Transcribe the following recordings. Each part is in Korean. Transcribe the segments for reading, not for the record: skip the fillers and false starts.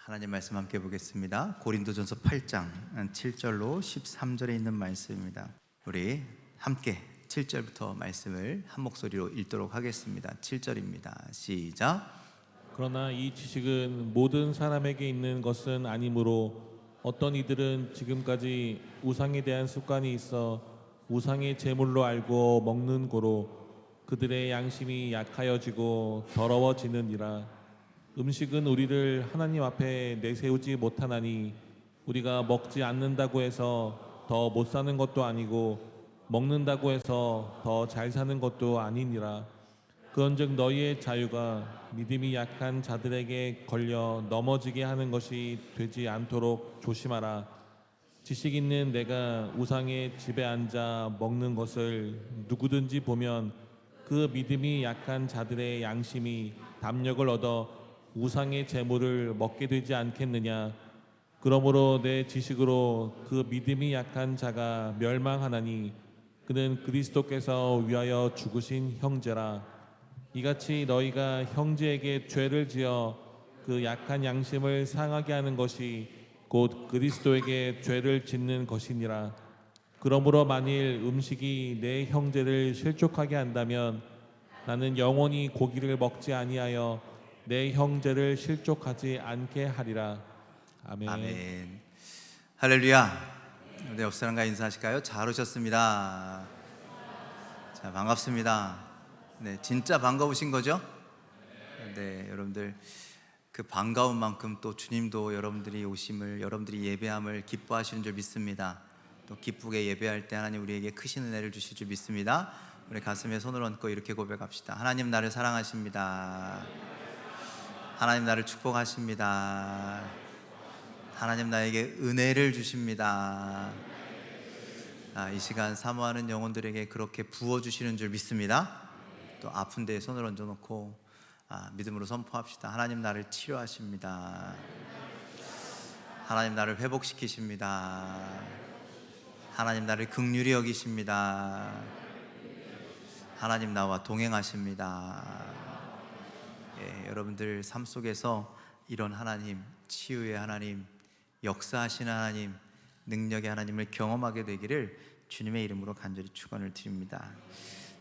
하나님 말씀 함께 보겠습니다. 고린도전서 8장 7절로 13절에 있는 말씀입니다. 우리 함께 7절부터 말씀을 한 목소리로 읽도록 하겠습니다. 7절입니다. 시작. 그러나 이 지식은 모든 사람에게 있는 것은 아니므로 어떤 이들은 지금까지 우상에 대한 습관이 있어 우상의 제물로 알고 먹는 고로 그들의 양심이 약하여지고 더러워지느니라. 음식은 우리를 하나님 앞에 내세우지 못하나니 우리가 먹지 않는다고 해서 더 못 사는 것도 아니고 먹는다고 해서 더 잘 사는 것도 아니니라. 그런즉 너희의 자유가 믿음이 약한 자들에게 걸려 넘어지게 하는 것이 되지 않도록 조심하라. 지식 있는 내가 우상의 집에 앉아 먹는 것을 누구든지 보면 그 믿음이 약한 자들의 양심이 담력을 얻어 우상의 제물을 먹게 되지 않겠느냐. 그러므로 내 지식으로 그 믿음이 약한 자가 멸망하나니 그는 그리스도께서 위하여 죽으신 형제라. 이같이 너희가 형제에게 죄를 지어 그 약한 양심을 상하게 하는 것이 곧 그리스도에게 죄를 짓는 것이니라. 그러므로 만일 음식이 내 형제를 실족하게 한다면 나는 영원히 고기를 먹지 아니하여 내 형제를 실족하지 않게 하리라. 아멘. 아멘. 할렐루야. 네, 옆 사람과 인사하실까요? 잘 오셨습니다. 자, 반갑습니다. 네, 진짜 반가우신 거죠? 네, 여러분들 그 반가운 만큼 또 주님도 여러분들이 오심을, 여러분들이 예배함을 기뻐하시는 줄 믿습니다. 또 기쁘게 예배할 때 하나님 우리에게 크신 은혜를 주실 줄 믿습니다. 우리 가슴에 손을 얹고 이렇게 고백합시다. 하나님 나를 사랑하십니다. 하나님 나를 축복하십니다. 하나님 나에게 은혜를 주십니다. 이 시간 사모하는 영혼들에게 그렇게 부어주시는 줄 믿습니다. 또 아픈 데에 손을 얹어놓고 믿음으로 선포합시다. 하나님 나를 치료하십니다. 하나님 나를 회복시키십니다. 하나님 나를 긍휼히 여기십니다. 하나님 나와 동행하십니다. 예, 여러분들 삶 속에서 이런 하나님, 치유의 하나님, 역사하시는 하나님, 능력의 하나님을 경험하게 되기를 주님의 이름으로 간절히 축원을 드립니다.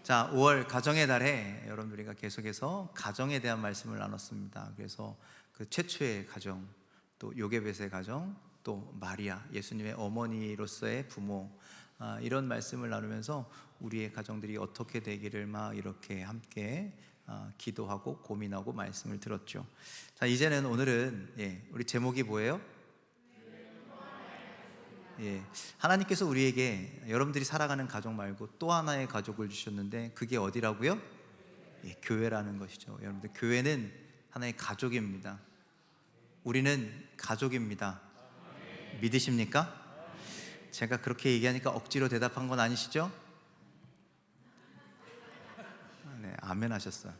자, 5월 가정의 달에 여러분들과 계속해서 가정에 대한 말씀을 나눴습니다. 그래서 그 최초의 가정, 또 요게벳의 가정, 또 마리아, 예수님의 어머니로서의 부모, 이런 말씀을 나누면서 우리의 가정들이 어떻게 되기를 막 이렇게 함께 기도하고 고민하고 말씀을 들었죠. 자, 이제는 오늘은 우리 제목이 뭐예요? 하나님께서 우리에게 여러분들이 살아가는 가족 말고 또 하나의 가족을 주셨는데 그게 어디라고요? 교회라는 것이죠. 여러분들 교회는 하나의 가족입니다. 우리는 가족입니다. 믿으십니까? 제가 그렇게 얘기하니까 억지로 대답한 건 아니시죠? 네, 아멘 하셨어요.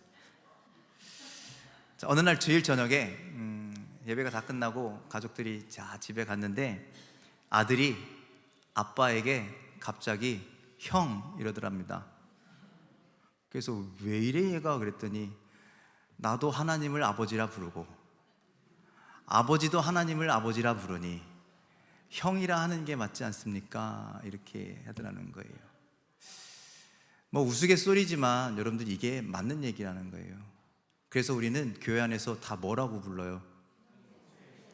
자, 어느 날 주일 저녁에 예배가 다 끝나고 가족들이 집에 갔는데 아들이 아빠에게 갑자기 형 이러더랍니다. 그래서 왜 이래 얘가 그랬더니 나도 하나님을 아버지라 부르고 아버지도 하나님을 아버지라 부르니 형이라 하는 게 맞지 않습니까? 이렇게 하더라는 거예요. 뭐 우스갯소리지만 여러분들 이게 맞는 얘기라는 거예요. 그래서 우리는 교회 안에서 다 뭐라고 불러요?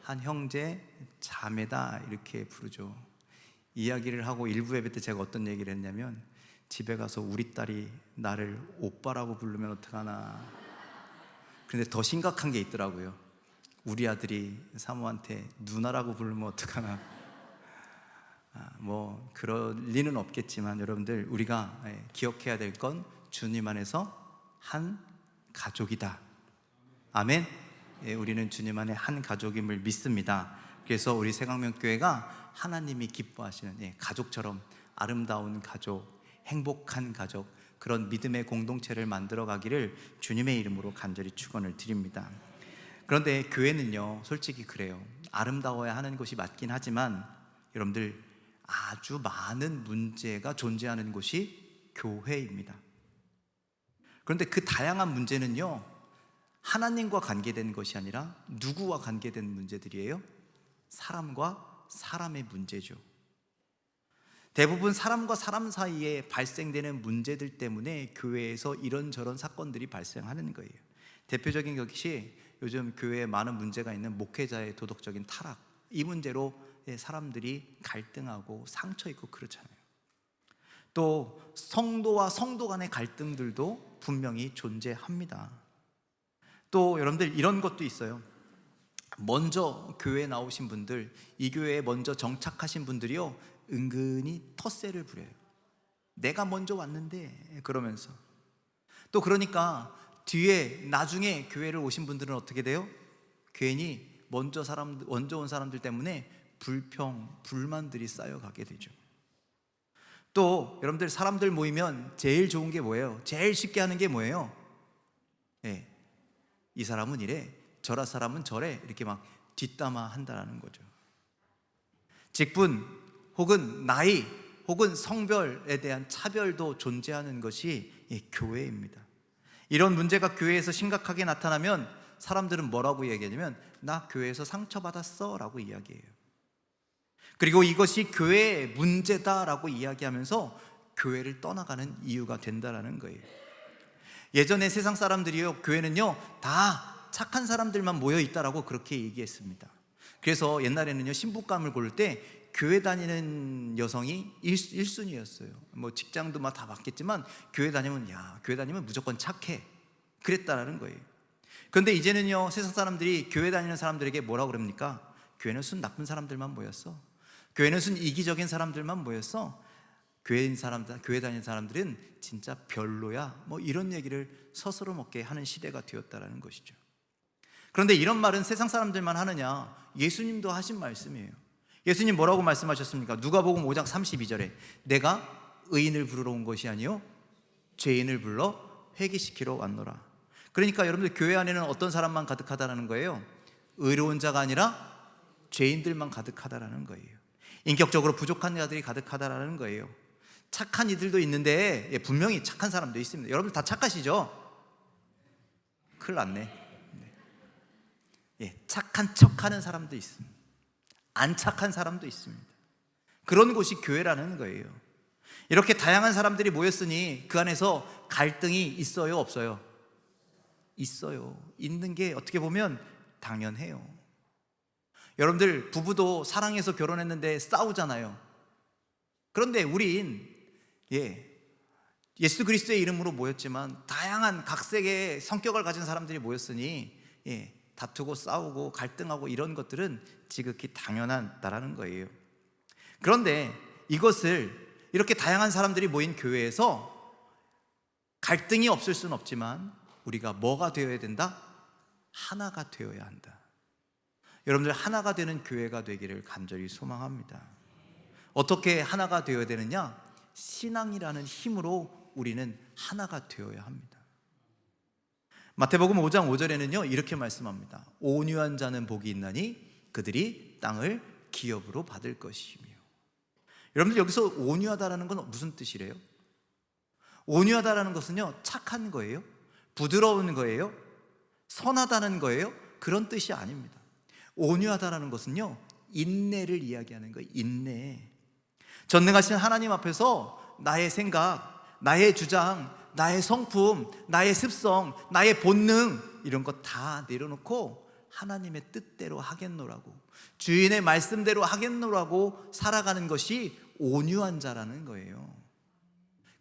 한 형제 자매다 이렇게 부르죠. 이야기를 하고 일부 예배 때 제가 어떤 얘기를 했냐면 집에 가서 우리 딸이 나를 오빠라고 부르면 어떡하나. 그런데 더 심각한 게 있더라고요. 우리 아들이 사모한테 누나라고 부르면 어떡하나. 뭐 그럴 리는 없겠지만 여러분들 우리가 기억해야 될 건 주님 안에서 한 가족이다. 아멘. 우리는 주님 안에 한 가족임을 믿습니다. 그래서 우리 새강명교회가 하나님이 기뻐하시는 가족처럼 아름다운 가족, 행복한 가족, 그런 믿음의 공동체를 만들어 가기를 주님의 이름으로 간절히 축원을 드립니다. 그런데 교회는요, 솔직히 그래요. 아름다워야 하는 곳이 맞긴 하지만 여러분들 아주 많은 문제가 존재하는 곳이 교회입니다. 그런데 그 다양한 문제는요, 하나님과 관계된 것이 아니라 누구와 관계된 문제들이에요? 사람과 사람의 문제죠. 대부분 사람과 사람 사이에 발생되는 문제들 때문에 교회에서 이런저런 사건들이 발생하는 거예요. 대표적인 것이 요즘 교회에 많은 문제가 있는 목회자의 도덕적인 타락, 이 문제로 사람들이 갈등하고 상처 있고 그렇잖아요. 또 성도와 성도 간의 갈등들도 분명히 존재합니다. 또 여러분들 이런 것도 있어요. 먼저 교회에 나오신 분들, 이 교회에 먼저 정착하신 분들이요, 은근히 텃세를 부려요. 내가 먼저 왔는데 그러면서. 또 그러니까 뒤에 나중에 교회를 오신 분들은 어떻게 돼요? 괜히 먼저 온 사람들 때문에 불만들이 쌓여가게 되죠. 또 여러분들 사람들 모이면 제일 좋은 게 뭐예요? 제일 쉽게 하는 게 뭐예요? 이 사람은 이래, 저라 사람은 저래, 이렇게 막 뒷담화 한다라는 거죠. 직분 혹은 나이 혹은 성별에 대한 차별도 존재하는 것이 교회입니다. 이런 문제가 교회에서 심각하게 나타나면 사람들은 뭐라고 얘기하냐면 나 교회에서 상처받았어 라고 이야기해요. 그리고 이것이 교회의 문제다라고 이야기하면서 교회를 떠나가는 이유가 된다라는 거예요. 예전에 세상 사람들이요, 교회는요 다 착한 사람들만 모여 있다라고 그렇게 얘기했습니다. 그래서 옛날에는요 신부감을 고를 때 교회 다니는 여성이 1순위였어요. 뭐 직장도 막 다 맞겠지만 교회 다니면 무조건 착해, 그랬다라는 거예요. 그런데 이제는요 세상 사람들이 교회 다니는 사람들에게 뭐라고 그럽니까? 교회는 순 나쁜 사람들만 모였어. 교회는 순 이기적인 사람들만 모였어. 교회 다니는 사람들은 진짜 별로야, 뭐 이런 얘기를 서스럼 먹게 하는 시대가 되었다라는 것이죠. 그런데 이런 말은 세상 사람들만 하느냐? 예수님도 하신 말씀이에요. 예수님 뭐라고 말씀하셨습니까? 누가복음 5장 32절에 내가 의인을 부르러 온 것이 아니요 죄인을 불러 회개시키러 왔노라. 그러니까 여러분들 교회 안에는 어떤 사람만 가득하다는 거예요? 의로운 자가 아니라 죄인들만 가득하다라는 거예요. 인격적으로 부족한 자들이 가득하다라는 거예요. 착한 이들도 있는데 분명히 착한 사람도 있습니다. 여러분 다 착하시죠? 큰일 났네. 착한 척하는 사람도 있습니다. 안 착한 사람도 있습니다. 그런 곳이 교회라는 거예요. 이렇게 다양한 사람들이 모였으니 그 안에서 갈등이 있어요, 없어요? 있어요. 있는 게 어떻게 보면 당연해요. 여러분들 부부도 사랑해서 결혼했는데 싸우잖아요. 그런데 우린 예수 그리스도의 이름으로 모였지만 다양한 각색의 성격을 가진 사람들이 모였으니 다투고 싸우고 갈등하고 이런 것들은 지극히 당연하다라는 거예요. 그런데 이것을 이렇게 다양한 사람들이 모인 교회에서 갈등이 없을 수는 없지만 우리가 뭐가 되어야 된다? 하나가 되어야 한다. 여러분들 하나가 되는 교회가 되기를 간절히 소망합니다. 어떻게 하나가 되어야 되느냐? 신앙이라는 힘으로 우리는 하나가 되어야 합니다. 마태복음 5장 5절에는요 이렇게 말씀합니다. 온유한 자는 복이 있나니 그들이 땅을 기업으로 받을 것이며. 여러분들 여기서 온유하다라는 건 무슨 뜻이래요? 온유하다라는 것은요 착한 거예요? 부드러운 거예요? 선하다는 거예요? 그런 뜻이 아닙니다. 온유하다라는 것은요 인내를 이야기하는 거예요. 인내. 전능하신 하나님 앞에서 나의 생각, 나의 주장, 나의 성품, 나의 습성, 나의 본능 이런 거 다 내려놓고 하나님의 뜻대로 하겠노라고, 주인의 말씀대로 하겠노라고 살아가는 것이 온유한 자라는 거예요.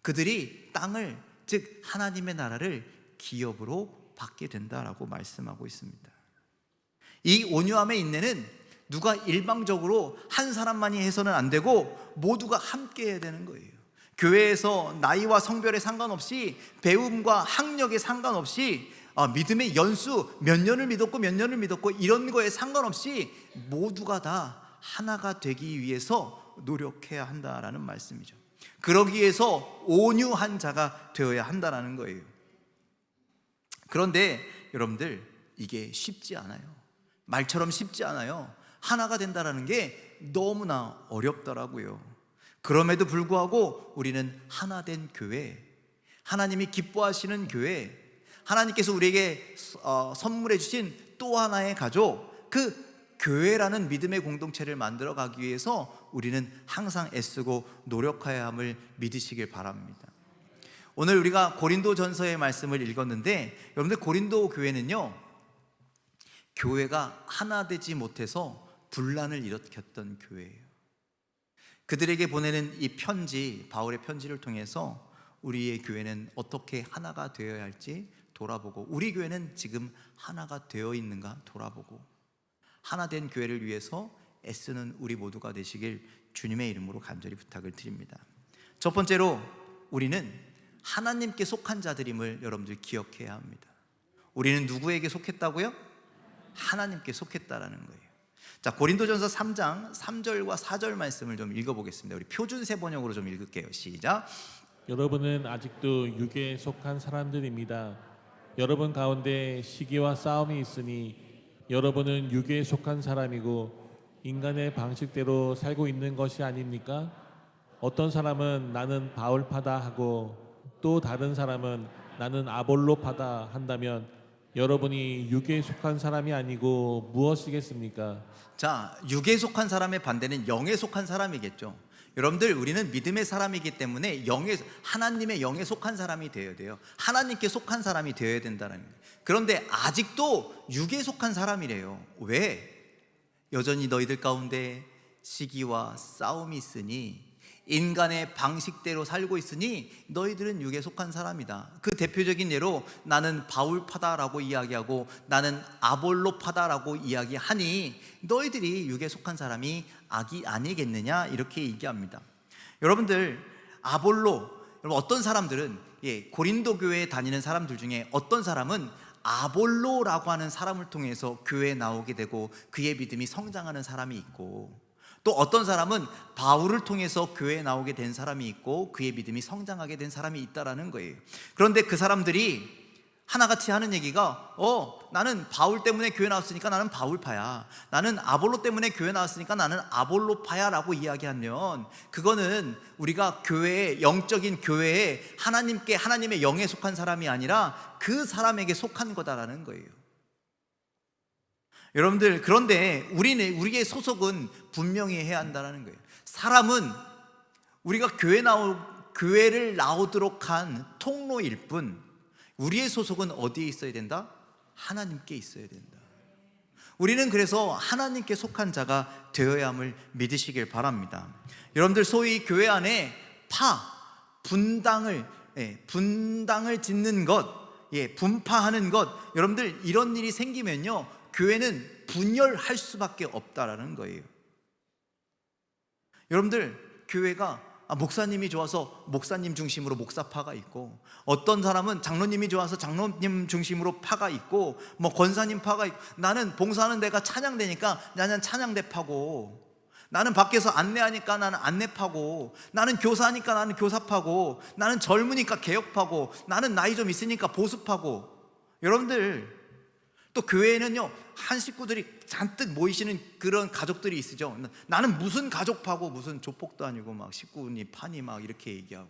그들이 땅을, 즉 하나님의 나라를 기업으로 받게 된다라고 말씀하고 있습니다. 이 온유함의 인내는 누가 일방적으로 한 사람만이 해서는 안 되고 모두가 함께 해야 되는 거예요. 교회에서 나이와 성별에 상관없이, 배움과 학력에 상관없이, 믿음의 연수 몇 년을 믿었고 이런 거에 상관없이 모두가 다 하나가 되기 위해서 노력해야 한다라는 말씀이죠. 그러기 위해서 온유한 자가 되어야 한다라는 거예요. 그런데 여러분들 이게 쉽지 않아요. 말처럼 쉽지 않아요. 하나가 된다라는 게 너무나 어렵더라고요. 그럼에도 불구하고 우리는 하나된 교회, 하나님이 기뻐하시는 교회, 하나님께서 우리에게 선물해 주신 또 하나의 가족, 그 교회라는 믿음의 공동체를 만들어 가기 위해서 우리는 항상 애쓰고 노력해야 함을 믿으시길 바랍니다. 오늘 우리가 고린도전서의 말씀을 읽었는데, 여러분들 고린도 교회는요, 교회가 하나 되지 못해서 분란을 일으켰던 교회예요. 그들에게 보내는 이 편지, 바울의 편지를 통해서 우리의 교회는 어떻게 하나가 되어야 할지 돌아보고, 우리 교회는 지금 하나가 되어 있는가 돌아보고, 하나 된 교회를 위해서 애쓰는 우리 모두가 되시길 주님의 이름으로 간절히 부탁을 드립니다. 첫 번째로 우리는 하나님께 속한 자들임을 여러분들 기억해야 합니다. 우리는 누구에게 속했다고요? 하나님께 속했다라는 거예요. 자, 고린도전서 3장 3절과 4절 말씀을 좀 읽어보겠습니다. 우리 표준세 번역으로 좀 읽을게요. 시작. 여러분은 아직도 육에 속한 사람들입니다. 여러분 가운데 시기와 싸움이 있으니 여러분은 육에 속한 사람이고 인간의 방식대로 살고 있는 것이 아닙니까? 어떤 사람은 나는 바울파다 하고 또 다른 사람은 나는 아볼로파다 한다면 여러분이 육에 속한 사람이 아니고 무엇이겠습니까? 자, 육에 속한 사람의 반대는 영에 속한 사람이겠죠. 여러분들, 우리는 믿음의 사람이기 때문에 하나님의 영에 속한 사람이 되어야 돼요. 하나님께 속한 사람이 되어야 된다는 거예요. 그런데 아직도 육에 속한 사람이래요. 왜? 여전히 너희들 가운데 시기와 싸움이 있으니, 인간의 방식대로 살고 있으니 너희들은 육에 속한 사람이다. 그 대표적인 예로 나는 바울파다라고 이야기하고 나는 아볼로파다라고 이야기하니 너희들이 육에 속한 사람이 아니겠느냐, 이렇게 얘기합니다. 여러분들, 여러분 어떤 사람들은 고린도 교회에 다니는 사람들 중에 어떤 사람은 아볼로라고 하는 사람을 통해서 교회에 나오게 되고 그의 믿음이 성장하는 사람이 있고, 또 어떤 사람은 바울을 통해서 교회에 나오게 된 사람이 있고 그의 믿음이 성장하게 된 사람이 있다라는 거예요. 그런데 그 사람들이 하나같이 하는 얘기가 나는 바울 때문에 교회 나왔으니까 나는 바울파야, 나는 아볼로 때문에 교회 나왔으니까 나는 아볼로파야 라고 이야기하면 그거는 우리가 교회에, 영적인 교회에 하나님의 영에 속한 사람이 아니라 그 사람에게 속한 거다라는 거예요. 여러분들, 그런데 우리의 소속은 분명히 해야 한다는 거예요. 사람은 우리가 교회를 나오도록 한 통로일 뿐, 우리의 소속은 어디에 있어야 된다? 하나님께 있어야 된다. 우리는 그래서 하나님께 속한 자가 되어야 함을 믿으시길 바랍니다. 여러분들, 소위 교회 안에 분당을 짓는 것, 분파하는 것, 여러분들 이런 일이 생기면요, 교회는 분열할 수밖에 없다라는 거예요. 여러분들, 교회가 목사님이 좋아서 목사님 중심으로 목사파가 있고, 어떤 사람은 장로님이 좋아서 장로님 중심으로 파가 있고, 권사님 파가 있고, 나는 봉사하는 데가 찬양대니까 나는 찬양대파고, 나는 밖에서 안내하니까 나는 안내파고, 나는 교사하니까 나는 교사파고, 나는 젊으니까 개혁파고, 나는 나이 좀 있으니까 보수파고. 여러분들, 또 교회에는요, 한 식구들이 잔뜩 모이시는 그런 가족들이 있으죠. 나는 무슨 가족파고 무슨 조폭도 아니고 막 식구니 파니 막 이렇게 얘기하고.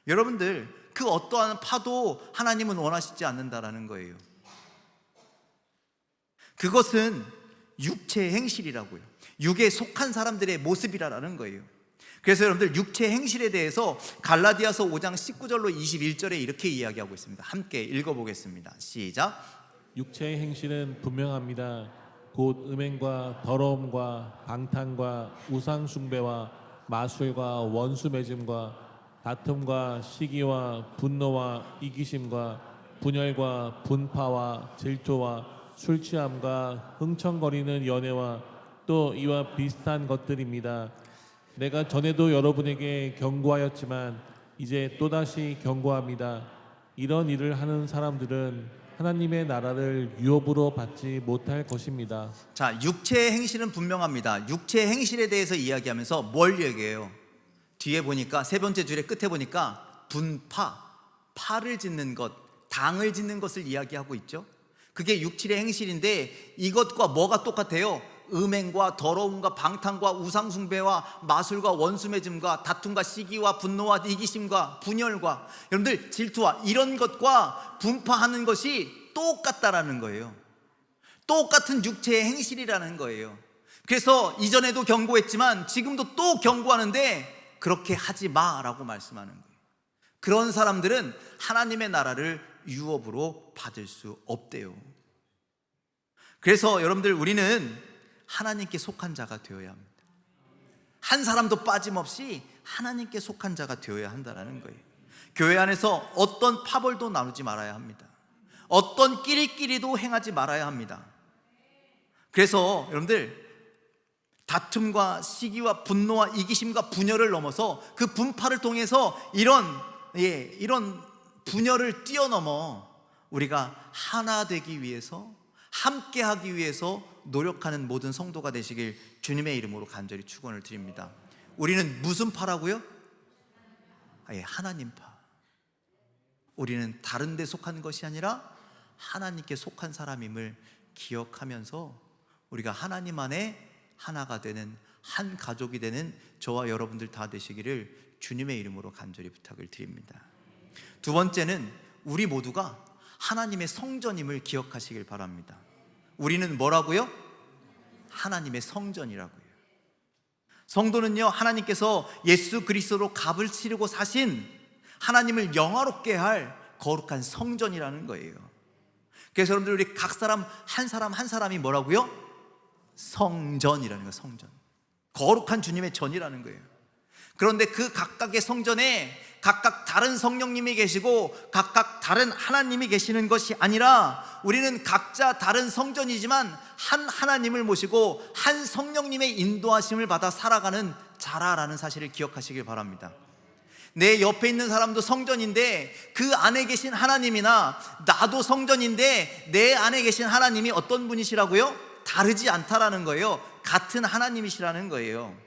여러분들, 그 어떠한 파도 하나님은 원하시지 않는다라는 거예요. 그것은 육체의 행실이라고요. 육에 속한 사람들의 모습이라는 거예요. 그래서 여러분들, 육체 행실에 대해서 갈라디아서 5장 19절로 21절에 이렇게 이야기하고 있습니다. 함께 읽어보겠습니다. 시작. 육체의 행실은 분명합니다. 곧 음행과 더러움과 방탕과 우상 숭배와 마술과 원수 맺음과 다툼과 시기와 분노와 이기심과 분열과 분파와 질투와 술 취함과 흥청거리는 연애와 또 이와 비슷한 것들입니다. 내가 전에도 여러분에게 경고하였지만 이제 또다시 경고합니다. 이런 일을 하는 사람들은 하나님의 나라를 유업으로 받지 못할 것입니다. 자, 육체의 행실은 분명합니다. 육체의 행실에 대해서 이야기하면서 뭘 얘기해요? 뒤에 보니까 세 번째 줄의 끝에 보니까 파를 짓는 것, 당을 짓는 것을 이야기하고 있죠. 그게 육체의 행실인데 이것과 뭐가 똑같아요? 음행과 더러움과 방탕과 우상숭배와 마술과 원수매짐과 다툼과 시기와 분노와 이기심과 분열과 여러분들 질투와 이런 것과 분파하는 것이 똑같다라는 거예요. 똑같은 육체의 행실이라는 거예요. 그래서 이전에도 경고했지만 지금도 또 경고하는데 그렇게 하지 마라고 말씀하는 거예요. 그런 사람들은 하나님의 나라를 유업으로 받을 수 없대요. 그래서 여러분들 우리는 하나님께 속한 자가 되어야 합니다. 한 사람도 빠짐없이 하나님께 속한 자가 되어야 한다는 거예요. 교회 안에서 어떤 파벌도 나누지 말아야 합니다. 어떤 끼리끼리도 행하지 말아야 합니다. 그래서 여러분들 다툼과 시기와 분노와 이기심과 분열을 넘어서 그 분파를 통해서 이런 분열을 뛰어넘어 우리가 하나 되기 위해서, 함께 하기 위해서 노력하는 모든 성도가 되시길 주님의 이름으로 간절히 축원을 드립니다. 우리는 무슨 파라고요? 하나님 파. 우리는 다른 데 속한 것이 아니라 하나님께 속한 사람임을 기억하면서 우리가 하나님 안에 하나가 되는, 한 가족이 되는 저와 여러분들 다 되시기를 주님의 이름으로 간절히 부탁을 드립니다. 두 번째는 우리 모두가 하나님의 성전임을 기억하시길 바랍니다. 우리는 뭐라고요? 하나님의 성전이라고요. 성도는요, 하나님께서 예수 그리스도로 값을 치르고 사신 하나님을 영화롭게 할 거룩한 성전이라는 거예요. 그래서 여러분들 우리 각 사람 한 사람이 뭐라고요? 성전이라는 거예요. 성전. 거룩한 주님의 전이라는 거예요. 그런데 그 각각의 성전에 각각 다른 성령님이 계시고 각각 다른 하나님이 계시는 것이 아니라 우리는 각자 다른 성전이지만 한 하나님을 모시고 한 성령님의 인도하심을 받아 살아가는 자라라는 사실을 기억하시길 바랍니다. 내 옆에 있는 사람도 성전인데 그 안에 계신 하나님이나 나도 성전인데 내 안에 계신 하나님이 어떤 분이시라고요? 다르지 않다라는 거예요. 같은 하나님이시라는 거예요.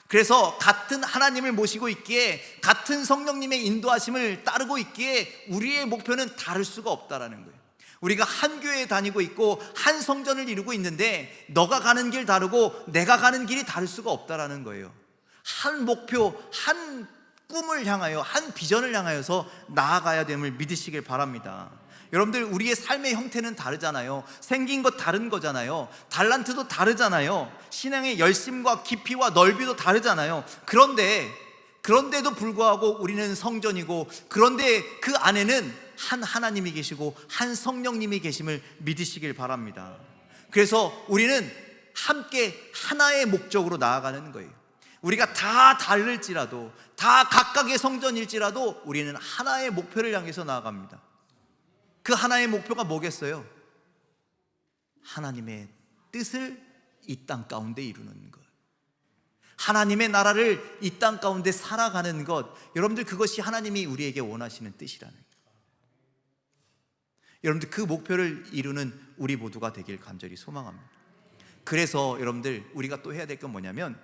그래서 같은 하나님을 모시고 있기에, 같은 성령님의 인도하심을 따르고 있기에 우리의 목표는 다를 수가 없다라는 거예요. 우리가 한 교회에 다니고 있고 한 성전을 이루고 있는데 너가 가는 길 다르고 내가 가는 길이 다를 수가 없다라는 거예요. 한 목표, 한 꿈을 향하여, 한 비전을 향하여서 나아가야 됨을 믿으시길 바랍니다. 여러분들 우리의 삶의 형태는 다르잖아요. 생긴 것 다른 거잖아요. 달란트도 다르잖아요. 신앙의 열심과 깊이와 넓이도 다르잖아요. 그런데도 불구하고 우리는 성전이고, 그런데 그 안에는 한 하나님이 계시고 한 성령님이 계심을 믿으시길 바랍니다. 그래서 우리는 함께 하나의 목적으로 나아가는 거예요. 우리가 다 다를지라도, 다 각각의 성전일지라도 우리는 하나의 목표를 향해서 나아갑니다. 그 하나의 목표가 뭐겠어요? 하나님의 뜻을 이 땅 가운데 이루는 것, 하나님의 나라를 이 땅 가운데 살아가는 것. 여러분들 그것이 하나님이 우리에게 원하시는 뜻이라는 것. 여러분들 그 목표를 이루는 우리 모두가 되길 간절히 소망합니다. 그래서 여러분들 우리가 또 해야 될 건 뭐냐면,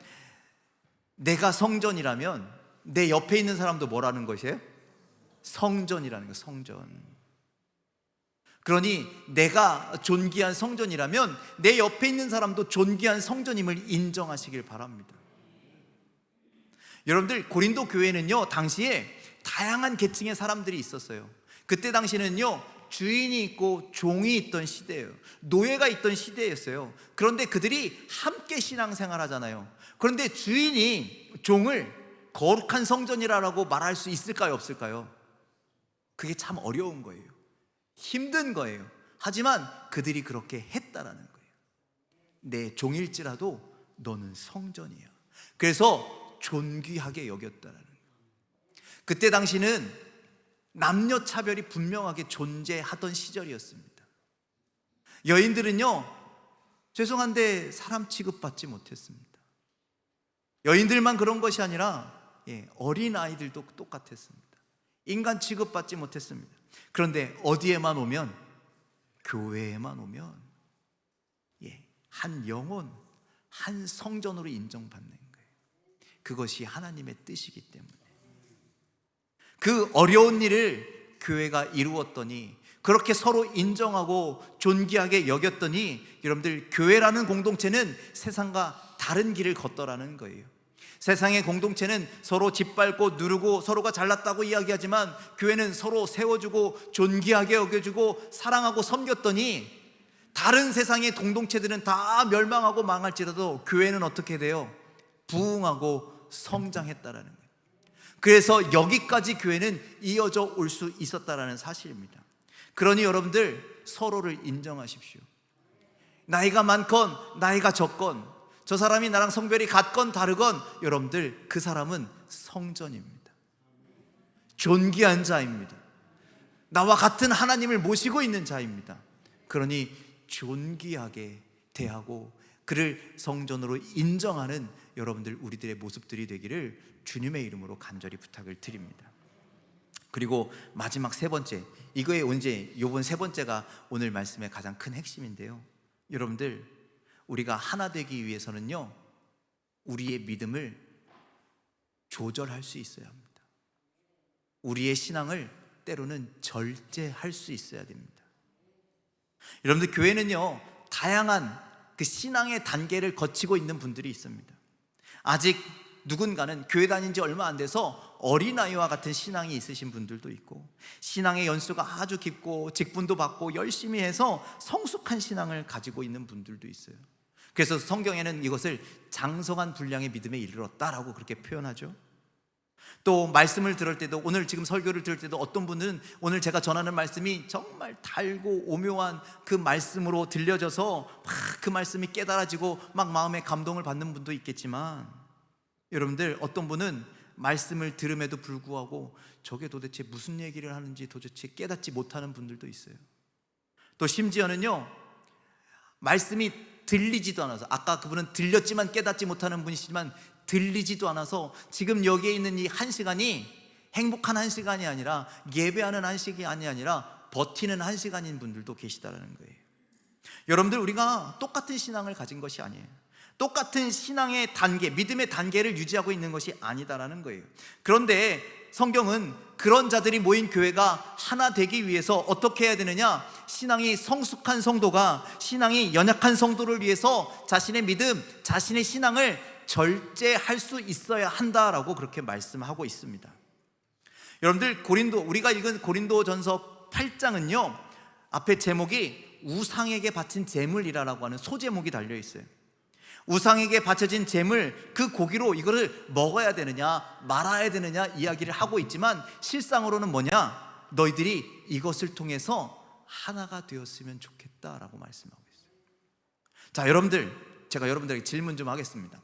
내가 성전이라면 내 옆에 있는 사람도 뭐라는 것이에요? 성전이라는 거, 성전. 그러니 내가 존귀한 성전이라면 내 옆에 있는 사람도 존귀한 성전임을 인정하시길 바랍니다. 여러분들 고린도 교회는요, 당시에 다양한 계층의 사람들이 있었어요. 그때 당시는요, 주인이 있고 종이 있던 시대예요. 노예가 있던 시대였어요. 그런데 그들이 함께 신앙생활 하잖아요. 그런데 주인이 종을 거룩한 성전이라고 말할 수 있을까요, 없을까요? 그게 참 어려운 거예요. 힘든 거예요. 하지만 그들이 그렇게 했다라는 거예요. 내 종일지라도 너는 성전이야. 그래서 존귀하게 여겼다라는 거예요. 그때 당시는 남녀 차별이 분명하게 존재하던 시절이었습니다. 여인들은요, 죄송한데 사람 취급받지 못했습니다. 여인들만 그런 것이 아니라 어린 아이들도 똑같았습니다. 인간 취급받지 못했습니다. 그런데 어디에만 오면, 교회에만 오면 한 영혼, 한 성전으로 인정받는 거예요. 그것이 하나님의 뜻이기 때문에 그 어려운 일을 교회가 이루었더니, 그렇게 서로 인정하고 존귀하게 여겼더니 여러분들 교회라는 공동체는 세상과 다른 길을 걷더라는 거예요. 세상의 공동체는 서로 짓밟고 누르고 서로가 잘났다고 이야기하지만 교회는 서로 세워주고 존귀하게 여겨주고 사랑하고 섬겼더니 다른 세상의 공동체들은 다 멸망하고 망할지라도 교회는 어떻게 돼요? 부흥하고 성장했다라는 거예요. 그래서 여기까지 교회는 이어져 올 수 있었다라는 사실입니다. 그러니 여러분들 서로를 인정하십시오. 나이가 많건 나이가 적건 저 사람이 나랑 성별이 같건 다르건 여러분들 그 사람은 성전입니다. 존귀한 자입니다. 나와 같은 하나님을 모시고 있는 자입니다. 그러니 존귀하게 대하고 그를 성전으로 인정하는 여러분들 우리들의 모습들이 되기를 주님의 이름으로 간절히 부탁을 드립니다. 그리고 마지막 세 번째, 이거의 언제 요번 세 번째가 오늘 말씀의 가장 큰 핵심인데요. 여러분들 우리가 하나 되기 위해서는요, 우리의 믿음을 조절할 수 있어야 합니다. 우리의 신앙을 때로는 절제할 수 있어야 됩니다. 여러분들 교회는요, 다양한 그 신앙의 단계를 거치고 있는 분들이 있습니다. 아직 누군가는 교회 다닌 지 얼마 안 돼서 어린아이와 같은 신앙이 있으신 분들도 있고, 신앙의 연수가 아주 깊고 직분도 받고 열심히 해서 성숙한 신앙을 가지고 있는 분들도 있어요. 그래서 성경에는 이것을 장성한 분량의 믿음에 이르렀다라고 그렇게 표현하죠. 또 말씀을 들을 때도, 오늘 지금 설교를 들을 때도 어떤 분은 오늘 제가 전하는 말씀이 정말 달고 오묘한 그 말씀으로 들려져서 막 그 말씀이 깨달아지고 막 마음에 감동을 받는 분도 있겠지만, 여러분들 어떤 분은 말씀을 들음에도 불구하고 저게 도대체 무슨 얘기를 하는지 도대체 깨닫지 못하는 분들도 있어요. 또 심지어는요, 말씀이 들리지도 않아서, 아까 그분은 들렸지만 깨닫지 못하는 분이시지만 들리지도 않아서 지금 여기에 있는 이 한 시간이 행복한 한 시간이 아니라, 예배하는 한 시간이 아니라 버티는 한 시간인 분들도 계시다라는 거예요. 여러분들 우리가 똑같은 신앙을 가진 것이 아니에요. 똑같은 신앙의 단계, 믿음의 단계를 유지하고 있는 것이 아니다라는 거예요. 그런데 성경은 그런 자들이 모인 교회가 하나 되기 위해서 어떻게 해야 되느냐? 신앙이 성숙한 성도가 신앙이 연약한 성도를 위해서 자신의 믿음, 자신의 신앙을 절제할 수 있어야 한다라고 그렇게 말씀하고 있습니다. 여러분들 우리가 읽은 고린도전서 8장은요, 앞에 제목이 우상에게 바친 제물이라고 하는 소제목이 달려 있어요. 우상에게 바쳐진 제물, 그 고기로 이거를 먹어야 되느냐 말아야 되느냐 이야기를 하고 있지만, 실상으로는 뭐냐? 너희들이 이것을 통해서 하나가 되었으면 좋겠다라고 말씀하고 있어요. 자, 여러분들, 제가 여러분들에게 질문 좀 하겠습니다.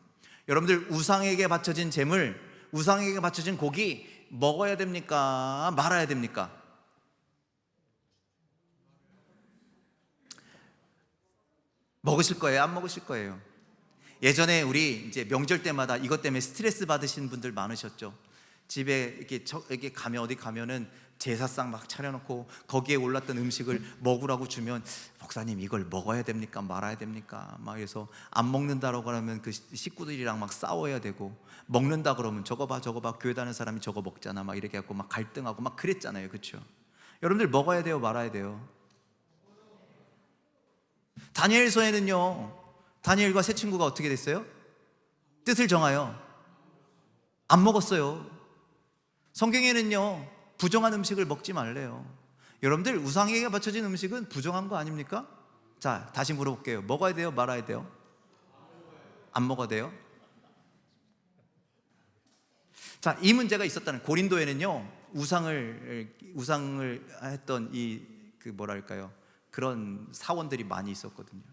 여러분들 우상에게 바쳐진 제물, 우상에게 바쳐진 고기 먹어야 됩니까? 말아야 됩니까? 먹으실 거예요? 안 먹으실 거예요? 예전에 우리 이제 명절 때마다 이것 때문에 스트레스 받으신 분들 많으셨죠. 집에 이렇게 가면, 어디 가면은 제사상 막 차려놓고 거기에 올랐던 음식을 먹으라고 주면, 목사님 이걸 먹어야 됩니까? 말아야 됩니까? 막 해서 안 먹는다라고 하면 그 식구들이랑 막 싸워야 되고, 먹는다 그러면 저거 봐 교회 다니는 사람이 저거 먹잖아 막 이렇게 해갖고 막 갈등하고 막 그랬잖아요. 그렇죠? 여러분들 먹어야 돼요? 말아야 돼요? 다니엘서에는요, 다니엘과 세 친구가 어떻게 됐어요? 뜻을 정하여 안 먹었어요. 성경에는요, 부정한 음식을 먹지 말래요. 여러분들 우상에게 바쳐진 음식은 부정한 거 아닙니까? 자, 다시 물어볼게요. 먹어야 돼요? 말아야 돼요? 안 먹어야 돼요? 자, 이 문제가 있었다는, 고린도에는요, 우상을 했던 그 뭐랄까요, 그런 사원들이 많이 있었거든요.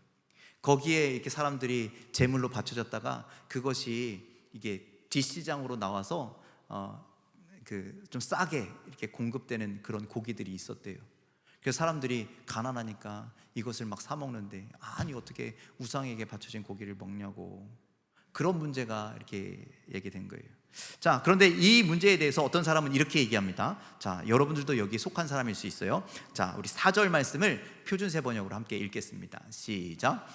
거기에 이렇게 사람들이 제물로 바쳐졌다가 그것이 이게 뒷시장으로 나와서 좀 싸게 이렇게 공급되는 그런 고기들이 있었대요. 그래서 사람들이 가난하니까 이것을 막 사 먹는데, 아니 어떻게 우상에게 바쳐진 고기를 먹냐고, 그런 문제가 이렇게 얘기된 거예요. 자, 그런데 이 문제에 대해서 어떤 사람은 이렇게 얘기합니다. 자, 여러분들도 여기 속한 사람일 수 있어요. 자, 우리 4절 말씀을 표준세 번역으로 함께 읽겠습니다. 시작.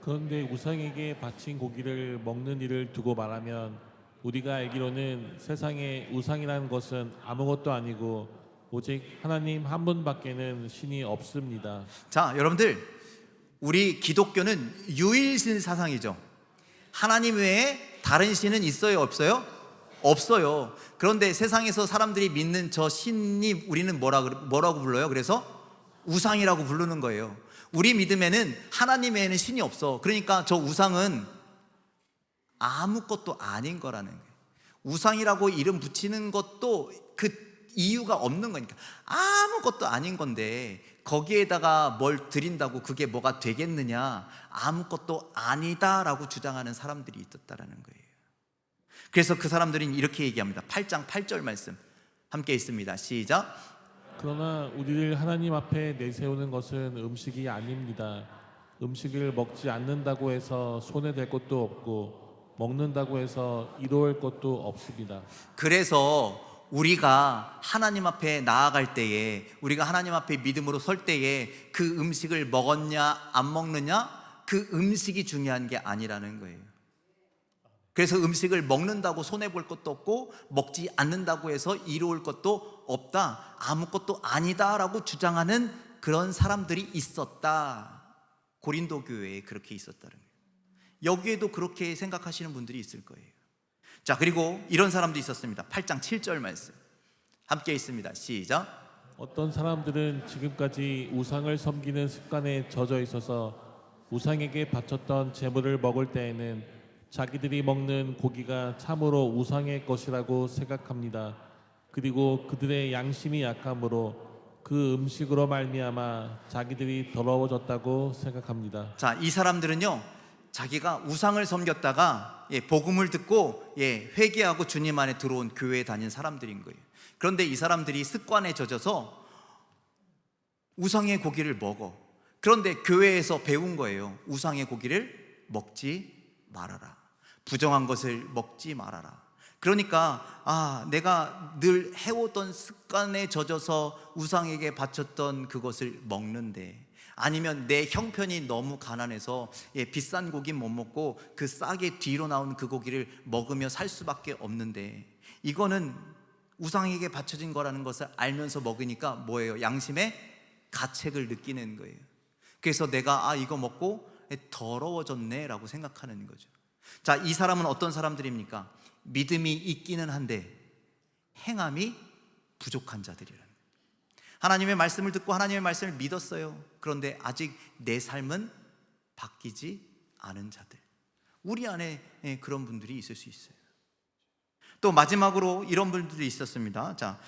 그런데 우상에게 바친 고기를 먹는 일을 두고 말하면, 우리가 알기로는 세상에 우상이라는 것은 아무것도 아니고 오직 하나님 한 분밖에는 신이 없습니다. 자, 여러분들, 우리 기독교는 유일신 사상이죠. 하나님 외에 다른 신은 있어요, 없어요? 없어요. 그런데 세상에서 사람들이 믿는 저 신이 우리는 뭐라고 불러요? 그래서 우상이라고 부르는 거예요. 우리 믿음에는 하나님 외에는 신이 없어. 그러니까 저 우상은 아무것도 아닌 거라는 거예요. 우상이라고 이름 붙이는 것도 그 이유가 없는 거니까 아무것도 아닌 건데 거기에다가 뭘 드린다고 그게 뭐가 되겠느냐, 아무것도 아니다라고 주장하는 사람들이 있었다라는 거예요. 그래서 그 사람들은 이렇게 얘기합니다. 8장 8절 말씀 함께 있습니다. 시작. 그러나 우리를 하나님 앞에 내세우는 것은 음식이 아닙니다. 음식을 먹지 않는다고 해서 손해될 것도 없고 먹는다고 해서 이로울 것도 없습니다. 그래서 우리가 하나님 앞에 나아갈 때에, 우리가 하나님 앞에 믿음으로 설 때에 그 음식을 먹었냐 안 먹느냐, 그 음식이 중요한 게 아니라는 거예요. 그래서 음식을 먹는다고 손해볼 것도 없고 먹지 않는다고 해서 이로울 것도 없다, 아무것도 아니다라고 주장하는 그런 사람들이 있었다. 고린도 교회에 그렇게 있었다는 거예요. 여기에도 그렇게 생각하시는 분들이 있을 거예요. 자, 그리고 이런 사람도 있었습니다. 8장 7절 말씀 함께 있습니다. 시작. 어떤 사람들은 지금까지 우상을 섬기는 습관에 젖어 있어서 우상에게 바쳤던 제물을 먹을 때에는 자기들이 먹는 고기가 참으로 우상의 것이라고 생각합니다. 그리고 그들의 양심이 약함으로 그 음식으로 말미암아 자기들이 더러워졌다고 생각합니다. 자, 이 사람들은요, 자기가 우상을 섬겼다가 복음을 듣고 회개하고 주님 안에 들어온 교회에 다닌 사람들인 거예요. 그런데 이 사람들이 습관에 젖어서 우상의 고기를 먹어. 그런데 교회에서 배운 거예요. 우상의 고기를 먹지 말아라. 부정한 것을 먹지 말아라. 그러니까 내가 늘 해오던 습관에 젖어서 우상에게 바쳤던 그것을 먹는데, 아니면 내 형편이 너무 가난해서 비싼 고기 못 먹고 그 싸게 뒤로 나온 그 고기를 먹으며 살 수밖에 없는데, 이거는 우상에게 바쳐진 거라는 것을 알면서 먹으니까 뭐예요? 양심의 가책을 느끼는 거예요. 그래서 내가 이거 먹고 더러워졌네 라고 생각하는 거죠. 자, 이 사람은 어떤 사람들입니까? 믿음이 있기는 한데 행함이 부족한 자들이라는 거예요. 하나님의 말씀을 듣고 하나님의 말씀을 믿었어요. 그런데 아직 내 삶은 바뀌지 않은 자들, 우리 안에 그런 분들이 있을 수 있어요. 또 마지막으로 이런 분들도 있었습니다. 자,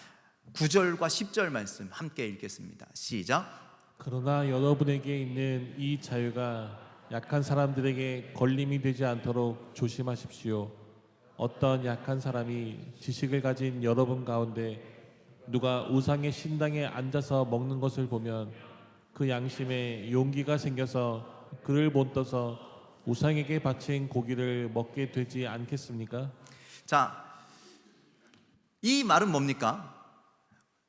9절과 10절 말씀 함께 읽겠습니다. 시작. 그러나 여러분에게 있는 이 자유가 약한 사람들에게 걸림이 되지 않도록 조심하십시오. 어떤 약한 사람이 지식을 가진 여러분 가운데 누가 우상의 신당에 앉아서 먹는 것을 보면 그 양심에 용기가 생겨서 그를 본떠서 우상에게 바친 고기를 먹게 되지 않겠습니까? 자, 이 말은 뭡니까?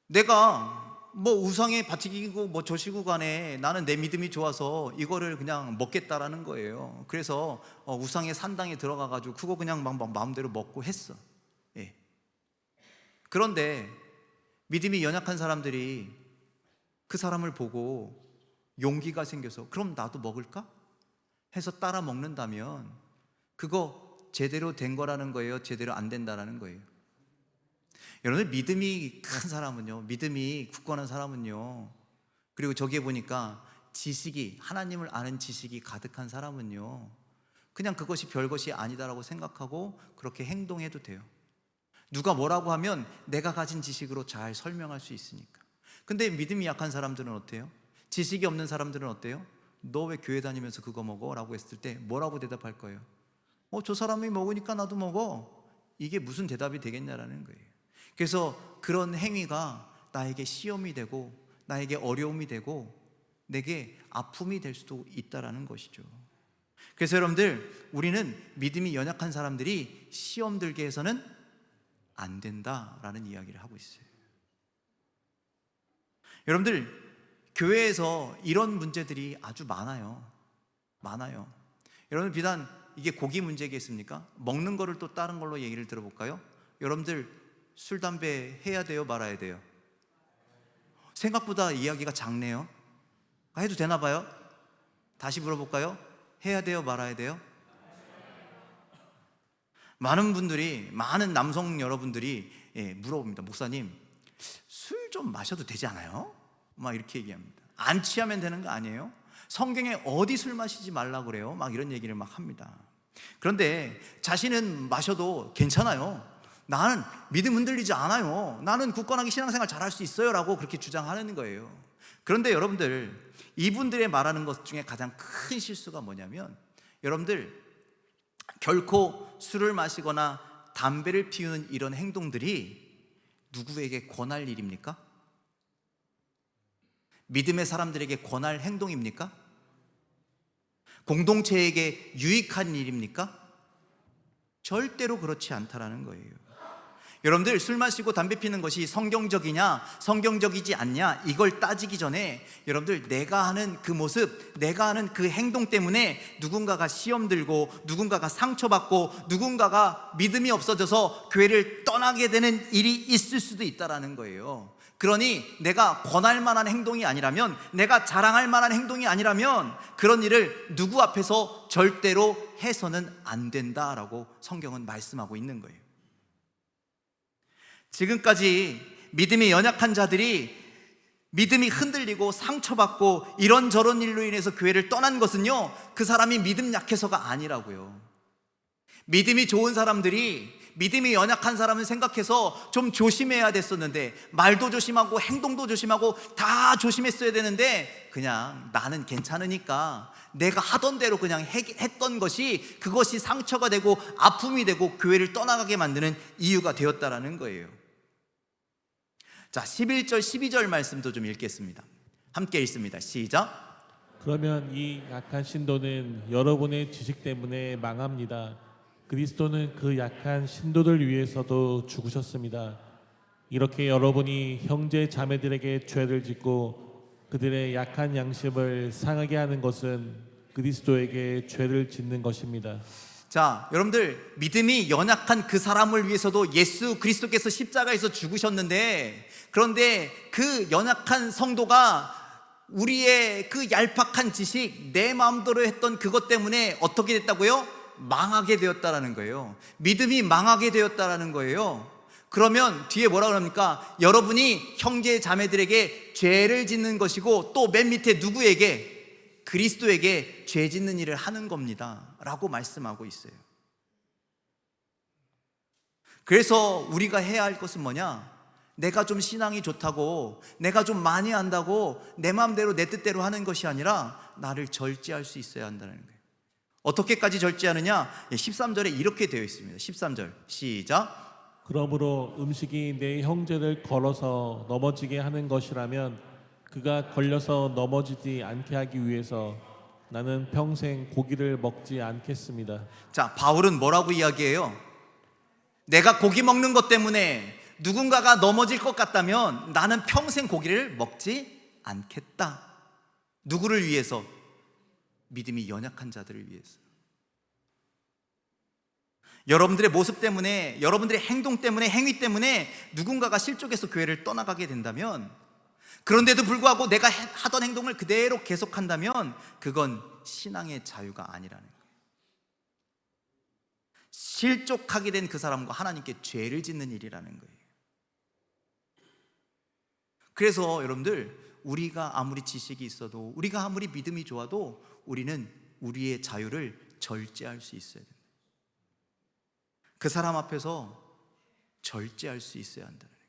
내가 뭐 우상에 바치기고 뭐 조시고 간에 나는 내 믿음이 좋아서 이거를 그냥 먹겠다라는 거예요. 그래서 우상의 산당에 들어가 가지고 그거 그냥 막 마음대로 먹고 했어. 그런데 믿음이 연약한 사람들이 그 사람을 보고 용기가 생겨서 그럼 나도 먹을까? 해서 따라 먹는다면 그거 제대로 된 거라는 거예요? 제대로 안 된다라는 거예요? 여러분, 믿음이 큰 사람은요, 믿음이 굳건한 사람은요, 그리고 저기에 보니까 지식이, 하나님을 아는 지식이 가득한 사람은요, 그냥 그것이 별것이 아니다라고 생각하고 그렇게 행동해도 돼요. 누가 뭐라고 하면 내가 가진 지식으로 잘 설명할 수 있으니까. 근데 믿음이 약한 사람들은 어때요? 지식이 없는 사람들은 어때요? 너 왜 교회 다니면서 그거 먹어? 라고 했을 때 뭐라고 대답할 거예요? 저 사람이 먹으니까 나도 먹어. 이게 무슨 대답이 되겠냐라는 거예요. 그래서 그런 행위가 나에게 시험이 되고 나에게 어려움이 되고 내게 아픔이 될 수도 있다라는 것이죠. 그래서 여러분들, 우리는 믿음이 연약한 사람들이 시험 들게 해서는 안 된다라는 이야기를 하고 있어요. 여러분들, 교회에서 이런 문제들이 아주 많아요. 여러분, 비단 이게 고기 문제겠습니까? 먹는 거를 또 다른 걸로 얘기를 들어볼까요? 여러분들, 술, 담배 해야 돼요? 말아야 돼요? 생각보다 이야기가 작네요. 해도 되나 봐요? 다시 물어볼까요? 해야 돼요? 말아야 돼요? 많은 분들이, 많은 남성 여러분들이 물어봅니다. 목사님, 술 좀 마셔도 되지 않아요? 막 이렇게 얘기합니다. 안 취하면 되는 거 아니에요? 성경에 어디 술 마시지 말라 그래요? 막 이런 얘기를 막 합니다. 그런데 자신은 마셔도 괜찮아요. 나는 믿음 흔들리지 않아요. 나는 굳건하게 신앙생활 잘할 수 있어요 라고 그렇게 주장하는 거예요. 그런데 여러분들, 이분들의 말하는 것 중에 가장 큰 실수가 뭐냐면, 여러분들 결코 술을 마시거나 담배를 피우는 이런 행동들이 누구에게 권할 일입니까? 믿음의 사람들에게 권할 행동입니까? 공동체에게 유익한 일입니까? 절대로 그렇지 않다라는 거예요. 여러분들, 술 마시고 담배 피는 것이 성경적이냐 성경적이지 않냐 이걸 따지기 전에 여러분들, 내가 하는 그 모습, 내가 하는 그 행동 때문에 누군가가 시험 들고, 누군가가 상처받고, 누군가가 믿음이 없어져서 교회를 떠나게 되는 일이 있을 수도 있다라는 거예요. 그러니 내가 권할 만한 행동이 아니라면, 내가 자랑할 만한 행동이 아니라면 그런 일을 누구 앞에서 절대로 해서는 안 된다라고 성경은 말씀하고 있는 거예요. 지금까지 믿음이 연약한 자들이 믿음이 흔들리고 상처받고 이런저런 일로 인해서 교회를 떠난 것은요, 그 사람이 믿음 약해서가 아니라고요. 믿음이 좋은 사람들이 믿음이 연약한 사람을 생각해서 좀 조심해야 됐었는데, 말도 조심하고 행동도 조심하고 다 조심했어야 되는데, 그냥 나는 괜찮으니까 내가 하던 대로 그냥 했던 것이, 그것이 상처가 되고 아픔이 되고 교회를 떠나가게 만드는 이유가 되었다라는 거예요. 자, 11절 12절 말씀도 좀 읽겠습니다. 함께 읽습니다. 시작. 그러면 이 약한 신도는 여러분의 지식 때문에 망합니다. 그리스도는 그 약한 신도들 위해서도 죽으셨습니다. 이렇게 여러분이 형제 자매들에게 죄를 짓고 그들의 약한 양심을 상하게 하는 것은 그리스도에게 죄를 짓는 것입니다. 자, 여러분들, 믿음이 연약한 그 사람을 위해서도 예수 그리스도께서 십자가에서 죽으셨는데, 그런데 그 연약한 성도가 우리의 그 얄팍한 지식, 내 마음대로 했던 그것 때문에 어떻게 됐다고요? 망하게 되었다라는 거예요. 믿음이 망하게 되었다라는 거예요. 그러면 뒤에 뭐라고 합니까? 여러분이 형제 자매들에게 죄를 짓는 것이고, 또 맨 밑에 누구에게? 그리스도에게 죄 짓는 일을 하는 겁니다 라고 말씀하고 있어요. 그래서 우리가 해야 할 것은 뭐냐? 내가 좀 신앙이 좋다고, 내가 좀 많이 안다고 내 마음대로 내 뜻대로 하는 것이 아니라 나를 절제할 수 있어야 한다는 거예요. 어떻게까지 절제하느냐? 13절에 이렇게 되어 있습니다. 13절 시작. 그러므로 음식이 내 형제를 걸어서 넘어지게 하는 것이라면 그가 걸려서 넘어지지 않게 하기 위해서 나는 평생 고기를 먹지 않겠습니다. 자, 바울은 뭐라고 이야기해요? 내가 고기 먹는 것 때문에 누군가가 넘어질 것 같다면 나는 평생 고기를 먹지 않겠다. 누구를 위해서? 믿음이 연약한 자들을 위해서. 여러분들의 모습 때문에, 여러분들의 행동 때문에, 행위 때문에 누군가가 실족해서 교회를 떠나가게 된다면, 그런데도 불구하고 내가 하던 행동을 그대로 계속한다면 그건 신앙의 자유가 아니라는 거예요. 실족하게 된 그 사람과 하나님께 죄를 짓는 일이라는 거예요. 그래서 여러분들, 우리가 아무리 지식이 있어도, 우리가 아무리 믿음이 좋아도 우리는 우리의 자유를 절제할 수 있어야 된다. 그 사람 앞에서 절제할 수 있어야 한다는 거예요.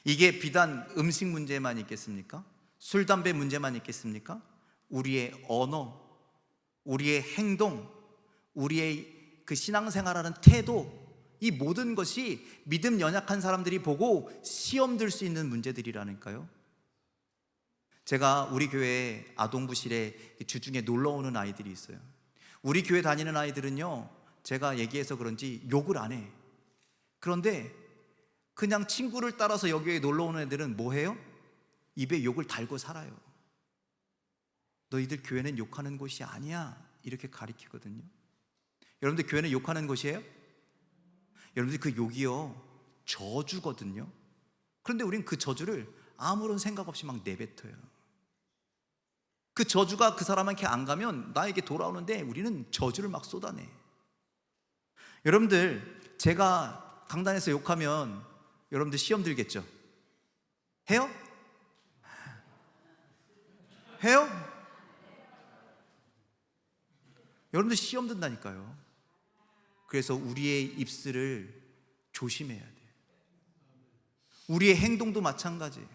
이게 비단 음식 문제만 있겠습니까? 술, 담배 문제만 있겠습니까? 우리의 언어, 우리의 행동, 우리의 그 신앙생활하는 태도, 이 모든 것이 믿음 연약한 사람들이 보고 시험 들 수 있는 문제들이라니까요. 제가 우리 교회 아동부실에 주중에 놀러 오는 아이들이 있어요. 우리 교회 다니는 아이들은요, 제가 얘기해서 그런지 욕을 안 해. 그런데 그냥 친구를 따라서 여기에 놀러 오는 애들은 뭐 해요? 입에 욕을 달고 살아요. 너희들 교회는 욕하는 곳이 아니야, 이렇게 가리키거든요. 여러분들, 교회는 욕하는 곳이에요? 여러분들, 그 욕이요 저주거든요. 그런데 우린 그 저주를 아무런 생각 없이 막 내뱉어요. 그 저주가 그 사람한테 안 가면 나에게 돌아오는데 우리는 저주를 막 쏟아내. 여러분들, 제가 강단에서 욕하면 여러분들 시험 들겠죠? 해요? 해요? 여러분들 시험 든다니까요. 그래서 우리의 입술을 조심해야 돼요. 우리의 행동도 마찬가지예요.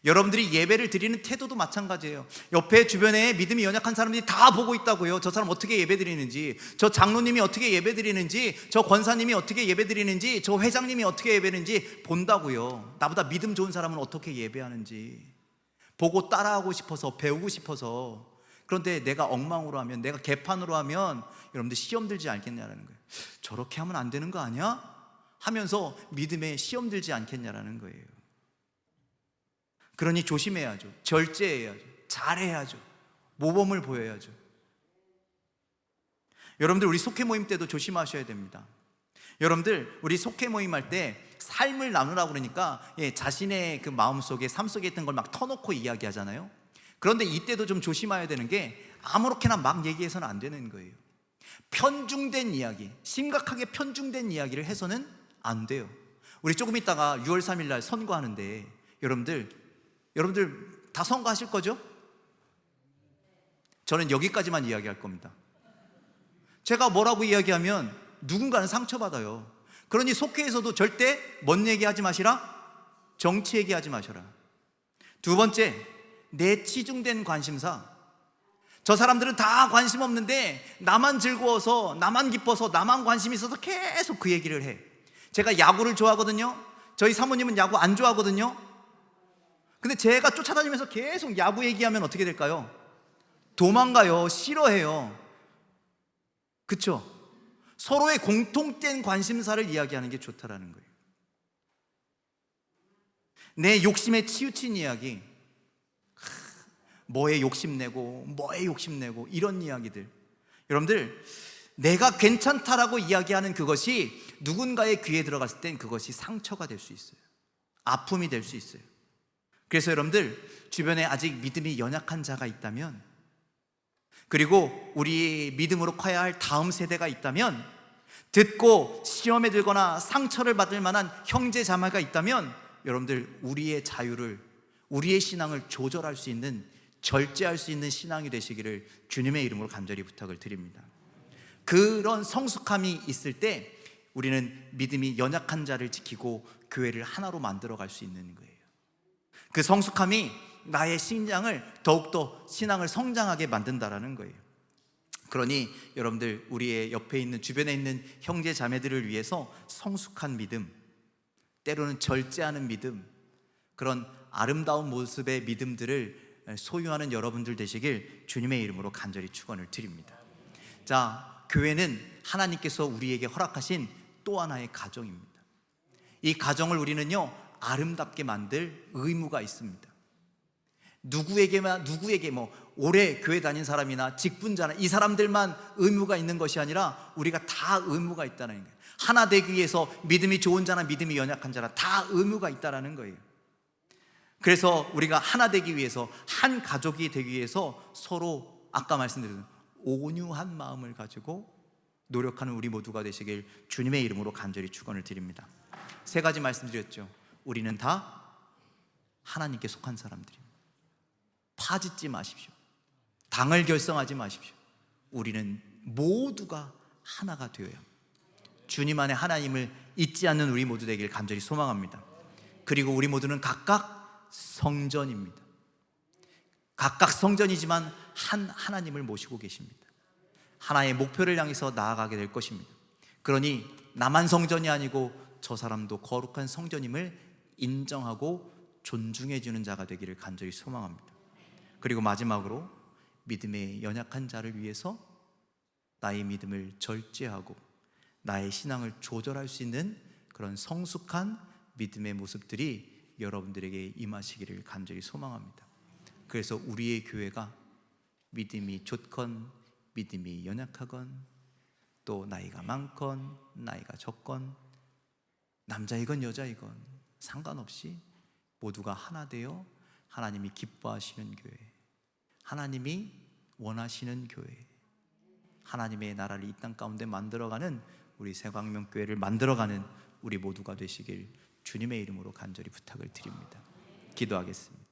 여러분들이 예배를 드리는 태도도 마찬가지예요. 옆에 주변에 믿음이 연약한 사람들이 다 보고 있다고요. 저 사람 어떻게 예배 드리는지, 저 장로님이 어떻게 예배 드리는지, 저 권사님이 어떻게 예배 드리는지, 저 회장님이 어떻게 예배 드리는지 본다고요. 나보다 믿음 좋은 사람은 어떻게 예배하는지 보고 따라하고 싶어서, 배우고 싶어서. 그런데 내가 엉망으로 하면, 내가 개판으로 하면 여러분들 시험 들지 않겠냐라는 거예요. 저렇게 하면 안 되는 거 아니야? 하면서 믿음에 시험 들지 않겠냐라는 거예요. 그러니 조심해야죠. 절제해야죠. 잘해야죠. 모범을 보여야죠. 여러분들, 우리 속회 모임 때도 조심하셔야 됩니다. 여러분들, 우리 속회 모임 할 때 삶을 나누라고 그러니까 자신의 그 마음속에, 삶 속에 있던 걸 막 터놓고 이야기하잖아요. 그런데 이때도 좀 조심해야 되는 게 아무렇게나 막 얘기해서는 안 되는 거예요. 편중된 이야기, 심각하게 편중된 이야기를 해서는 안 돼요. 우리 조금 있다가 6월 3일 날 선거하는데 여러분들 다 선거하실 거죠? 저는 여기까지만 이야기할 겁니다. 제가 뭐라고 이야기하면 누군가는 상처받아요. 그러니 속회에서도 절대 뭔 얘기하지 마시라? 정치 얘기하지 마셔라. 두 번째, 내 치중된 관심사. 저 사람들은 다 관심 없는데 나만 즐거워서, 나만 기뻐서, 나만 관심 있어서 계속 그 얘기를 해. 제가 야구를 좋아하거든요. 저희 사모님은 야구 안 좋아하거든요. 근데 제가 쫓아다니면서 계속 야구 얘기하면 어떻게 될까요? 도망가요. 싫어해요. 그쵸? 서로의 공통된 관심사를 이야기하는 게 좋다라는 거예요. 내 욕심에 치우친 이야기, 뭐에 욕심내고 뭐에 욕심내고 이런 이야기들, 여러분들, 내가 괜찮다라고 이야기하는 그것이 누군가의 귀에 들어갔을 땐 그것이 상처가 될 수 있어요. 아픔이 될 수 있어요. 그래서 여러분들, 주변에 아직 믿음이 연약한 자가 있다면, 그리고 우리 믿음으로 커야 할 다음 세대가 있다면, 듣고 시험에 들거나 상처를 받을 만한 형제 자매가 있다면, 여러분들, 우리의 자유를, 우리의 신앙을 조절할 수 있는, 절제할 수 있는 신앙이 되시기를 주님의 이름으로 간절히 부탁을 드립니다. 그런 성숙함이 있을 때 우리는 믿음이 연약한 자를 지키고 교회를 하나로 만들어 갈 수 있는 거예요. 그 성숙함이 나의 신앙을 더욱더, 신앙을 성장하게 만든다라는 거예요. 그러니 여러분들, 우리의 옆에 있는, 주변에 있는 형제 자매들을 위해서 성숙한 믿음, 때로는 절제하는 믿음, 그런 아름다운 모습의 믿음들을 소유하는 여러분들 되시길 주님의 이름으로 간절히 축원을 드립니다. 자, 교회는 하나님께서 우리에게 허락하신 또 하나의 가정입니다. 이 가정을 우리는요, 아름답게 만들 의무가 있습니다. 누구에게 오래 교회 다닌 사람이나 직분자나 이 사람들만 의무가 있는 것이 아니라 우리가 다 의무가 있다는 거예요. 하나 되기 위해서 믿음이 좋은 자나 믿음이 연약한 자나 다 의무가 있다는 거예요. 그래서 우리가 하나 되기 위해서, 한 가족이 되기 위해서 서로 아까 말씀드린 온유한 마음을 가지고 노력하는 우리 모두가 되시길 주님의 이름으로 간절히 축원을 드립니다. 세 가지 말씀드렸죠. 우리는 다 하나님께 속한 사람들입니다. 파짓지 마십시오. 당을 결성하지 마십시오. 우리는 모두가 하나가 되어야 합니다. 주님 안에 하나님을 잊지 않는 우리 모두 되길 간절히 소망합니다. 그리고 우리 모두는 각각 성전입니다. 각각 성전이지만 한 하나님을 모시고 계십니다. 하나의 목표를 향해서 나아가게 될 것입니다. 그러니 나만 성전이 아니고 저 사람도 거룩한 성전임을 인정하고 존중해 주는 자가 되기를 간절히 소망합니다. 그리고 마지막으로, 믿음의 연약한 자를 위해서 나의 믿음을 절제하고 나의 신앙을 조절할 수 있는 그런 성숙한 믿음의 모습들이 여러분들에게 임하시기를 간절히 소망합니다. 그래서 우리의 교회가 믿음이 좋건 믿음이 연약하건, 또 나이가 많건 나이가 적건, 남자이건 여자이건 상관없이 모두가 하나 되어 하나님이 기뻐하시는 교회, 하나님이 원하시는 교회, 하나님의 나라를 이 땅 가운데 만들어가는 우리 새광명교회를 만들어가는 우리 모두가 되시길 주님의 이름으로 간절히 부탁을 드립니다. 기도하겠습니다.